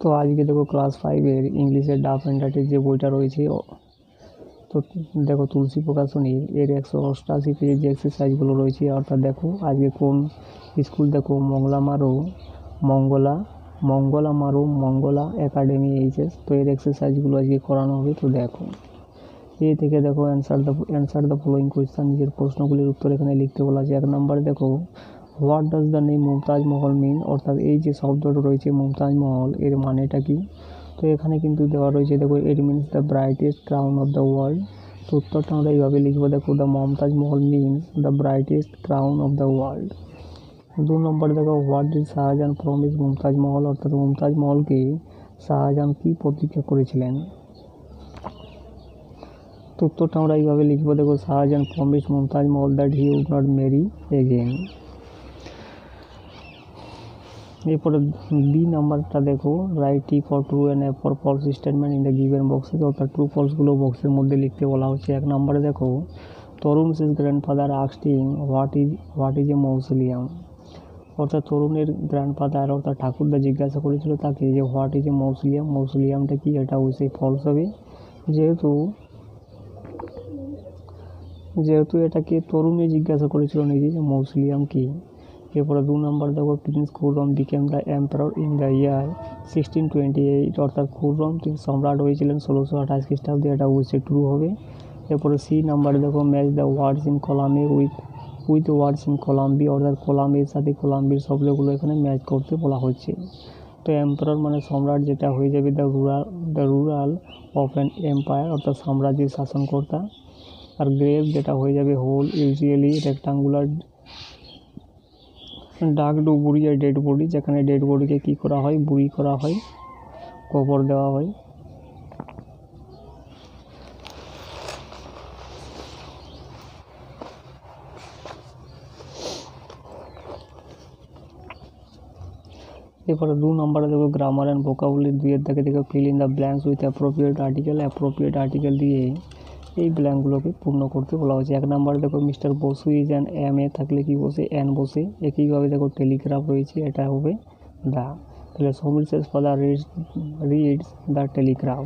তো আজকে দেখো ক্লাস 5-এর ইংলিশের ডাফ অ্যান্ড ডার্টির যে বইটা রয়েছে তো দেখো তুলসী প্রকাশনীর এর 188 পেজের যে এক্সারসাইজগুলো রয়েছে, অর্থাৎ দেখো আজকে কোন স্কুল, দেখো মঙ্গলা একাডেমি এইচএস। তো এর এক্সারসাইজগুলো আজকে করানো হবে। তো দেখো এ থেকে দেখো অ্যান্সার দ্য ফলোয়িং কোয়েশ্চেন, নিজের প্রশ্নগুলির উত্তর এখানে লিখতে বলা আছে। 1 নম্বরে দেখো what does the name Mumtaz মহল মিন, অর্থাৎ এই যে শব্দটা রয়েছে মুমতাজ মহল এর মানেটা কি। তো এখানে কিন্তু দেওয়া রয়েছে, দেখো it means the brightest crown of the world. তো উত্তরটা আমরা এইভাবে লিখবো, দেখো the Mumtaz Mahal means the brightest crown of the world. 2 নম্বরে দেখো what did Shahjahan promise Mumtaz মহল, অর্থাৎ মুমতাজ মহলকে শাহজাহান কি প্রতিজ্ঞা করেছিলেন। তো উত্তরটা আমরা এইভাবে লিখবো, দেখো Shahjahan promise Mumtaz Mahal that he would not marry again. এরপরে বি নাম্বারটা দেখো write T for true and A for false statement in the given boxes, অর্থাৎ ট্রু ফলসগুলো বক্সের মধ্যে লিখতে বলা হচ্ছে। 1 নম্বরে দেখো Tarun sees grandfather asked him what is a mausoleum, অর্থাৎ তরুণের গ্র্যান্ডফাদার অর্থাৎ ঠাকুরদা জিজ্ঞাসা করেছিল তাকে যে হোয়াট ইজ এ মৌসোলিয়াম, মৌসোলিয়ামটা কি, এটা অবশ্যই ফলস হবে, যেহেতু এটাকে তরুণে জিজ্ঞাসা করেছিল নিজে যে মৌসোলিয়াম কি। এরপরে 2 নম্বর দেখো Prince Khurram became the emperor in the year 1628, অর্থাৎ খুররম তিনি সম্রাট হয়েছিলেন 1628 খ্রিস্টাব্দে, এটা অবশ্যই ট্রু হবে। এরপরে সি নাম্বারে দেখো ম্যাচ দ্য ওয়ার্ডস ইন কলামে উইথ ওয়ার্ডস ইন কলাম্বি, অর্থাৎ কলাম্বির সাথে কলাম্বির শব্দগুলো এখানে ম্যাচ করতে বলা হচ্ছে। তো এম্পারার মানে সম্রাট, যেটা হয়ে যাবে the rural of an empire, অর্থাৎ সাম্রাজ্যের শাসনকর্তা। আর গ্রেভ যেটা হয়ে যাবে হোল, ইউজুয়ালি রেক্টাঙ্গুলার ডাক টু বুড়ি আর ডেড বডি, যেখানে ডেড বডিকে কী করা হয়, বুড়ি করা হয়, কবর দেওয়া হয়। এরপরে 2 নম্বরে দেখো গ্রামার অ্যান্ড ভোকাবুলারি 2 এর থেকে দেখো fill in the blanks with appropriate article দিয়ে এই ব্ল্যাঙ্কগুলোকে পূর্ণ করতে বলা হয়েছে। 1 নম্বরে দেখো mister Basu is an M A থাকলে কি বসে, অ্যান বসে। একইভাবে দেখো টেলিগ্রাফ রয়েছে, এটা হবে দা। তাহলে সমীর শেষ ফাদার রিডস দ্য টেলিগ্রাফ।